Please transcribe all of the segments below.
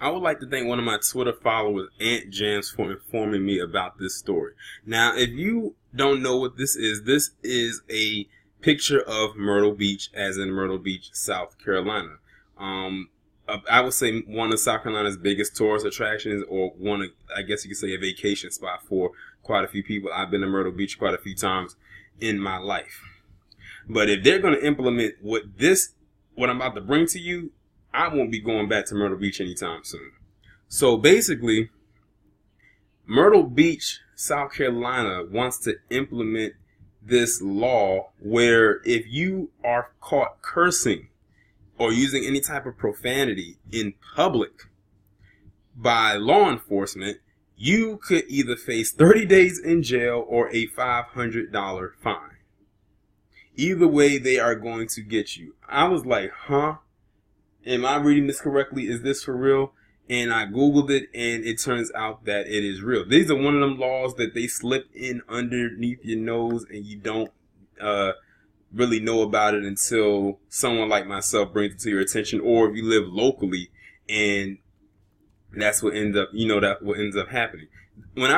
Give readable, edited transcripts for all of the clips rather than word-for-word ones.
I would like to thank one of my Twitter followers, Ant Jams, for informing me about this story. Now, if you don't know what this is a picture of Myrtle Beach, as in Myrtle Beach, South Carolina. I would say one of South Carolina's biggest tourist attractions, or one of, I guess you could say, a vacation spot for quite a few people. I've been to Myrtle Beach quite a few times in my life. But if they're going to implement what I'm about to bring to you, I won't be going back to Myrtle Beach anytime soon. So basically, Myrtle Beach, South Carolina wants to implement this law where if you are caught cursing or using any type of profanity in public by law enforcement, you could either face 30 days in jail or a $500 fine. Either way, they are going to get you. I was like, huh? Am I reading this correctly? Is this for real? And I Googled it, and it turns out that it is real. These are one of them laws that they slip in underneath your nose, and you don't really know about it until someone like myself brings it to your attention, or if you live locally, and that's what ends up happening. When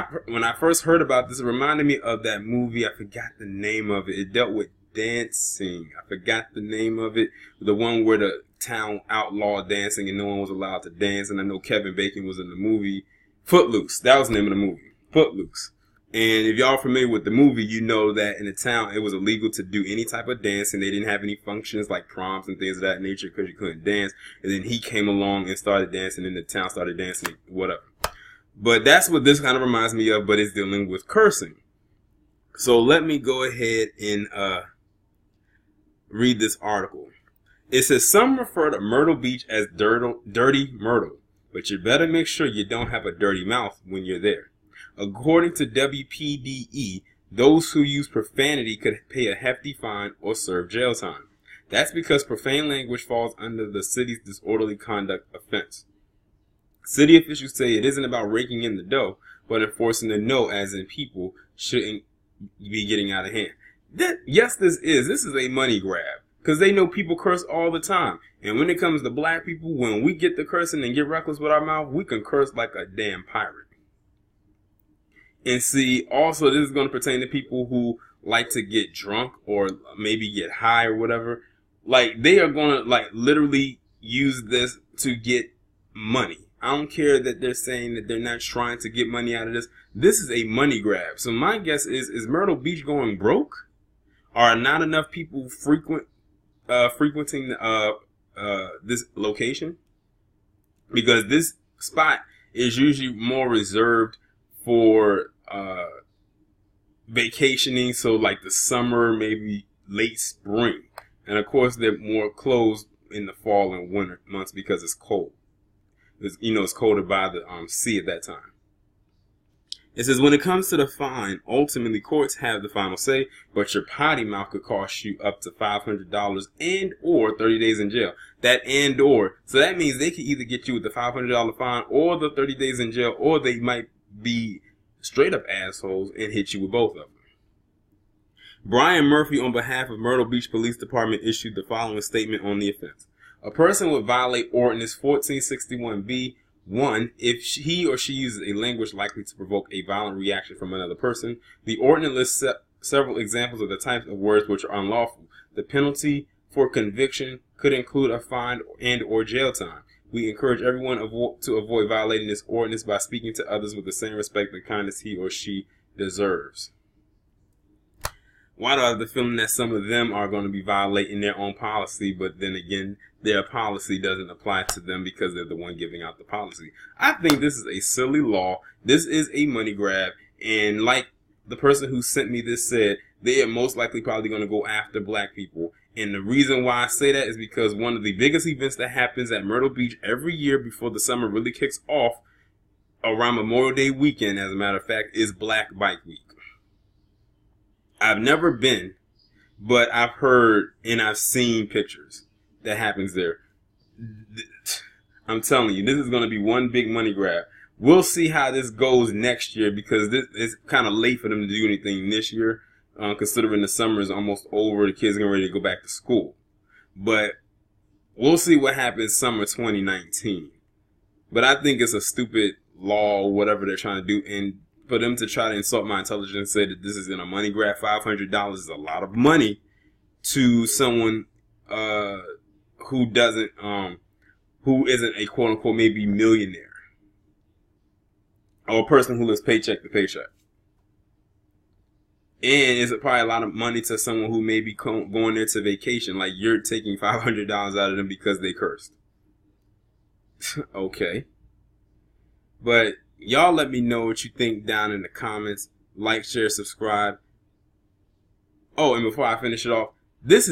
I first heard about this, it reminded me of that movie. I forgot the name of it. It dealt with dancing. I forgot the name of it. The one where the town outlawed dancing and no one was allowed to dance. And I know Kevin Bacon was in the movie. Footloose. That was the name of the movie. Footloose. And if y'all are familiar with the movie, you know that in the town it was illegal to do any type of dancing. They didn't have any functions like proms and things of that nature because you couldn't dance. And then he came along and started dancing, and the town started dancing, whatever. But that's what this kind of reminds me of, but it's dealing with cursing. So let me go ahead and read this article. It says, some refer to Myrtle Beach as Dirty Myrtle, but you better make sure you don't have a dirty mouth when you're there. According to WPDE, those who use profanity could pay a hefty fine or serve jail time. That's because profane language falls under the city's disorderly conduct offense. City officials say it isn't about raking in the dough, but enforcing the no, as in people shouldn't be getting out of hand. This is a money grab, because they know people curse all the time. And when it comes to black people, when we get to cursing and get reckless with our mouth, we can curse like a damn pirate. And see, also, this is going to pertain to people who like to get drunk or maybe get high or whatever. Like, they are going to, like, literally use this to get money. I don't care that they're saying that they're not trying to get money out of this. This is a money grab. So my guess is Myrtle Beach going broke? Are not enough people frequenting this location? Because this spot is usually more reserved for vacationing, so like the summer, maybe late spring. And of course they're more closed in the fall and winter months because it's cold. It's colder by the sea at that time. It says, when it comes to the fine, ultimately courts have the final say, but your potty mouth could cost you up to $500 and or 30 days in jail. That and or. So that means they could either get you with the $500 fine or the 30 days in jail, or they might be straight up assholes and hit you with both of them. Brian Murphy, on behalf of Myrtle Beach Police Department, issued the following statement on the offense. A person would violate Ordinance 1461B, 1, if he or she uses a language likely to provoke a violent reaction from another person. The ordinance lists several examples of the types of words which are unlawful. The penalty for conviction could include a fine and or jail time. We encourage everyone to avoid violating this ordinance by speaking to others with the same respect and kindness he or she deserves. Why do I have the feeling that some of them are going to be violating their own policy, but then again, their policy doesn't apply to them because they're the one giving out the policy? I think this is a silly law. This is a money grab. And like the person who sent me this said, they are most likely probably going to go after black people. And the reason why I say that is because one of the biggest events that happens at Myrtle Beach every year before the summer really kicks off, around Memorial Day weekend, as a matter of fact, is Black Bike Week. I've never been, but I've heard and I've seen pictures that happens there. I'm telling you, this is going to be one big money grab. We'll see how this goes next year, because this is kind of late for them to do anything this year, considering the summer is almost over. The kids are ready to go back to school. But we'll see what happens summer 2019. But I think it's a stupid law or whatever they're trying to do. And for them to try to insult my intelligence and say that this is in a money grab, $500 is a lot of money to someone who doesn't, who isn't a quote unquote maybe millionaire or a person who lives paycheck to paycheck. And it's probably a lot of money to someone who may be going there to vacation. Like you're taking $500 out of them because they cursed. Okay. But y'all let me know what you think down in the comments. Like, share, subscribe. Oh, and before I finish it off, this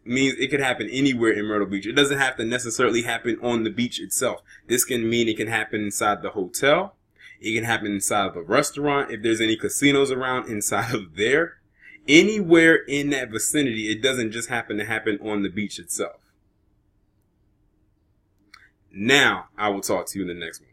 means it could happen anywhere in Myrtle Beach. It doesn't have to necessarily happen on the beach itself. This can mean it can happen inside the hotel. It can happen inside of the restaurant. If there's any casinos around, inside of there. Anywhere in that vicinity, it doesn't just happen to happen on the beach itself. Now, I will talk to you in the next one.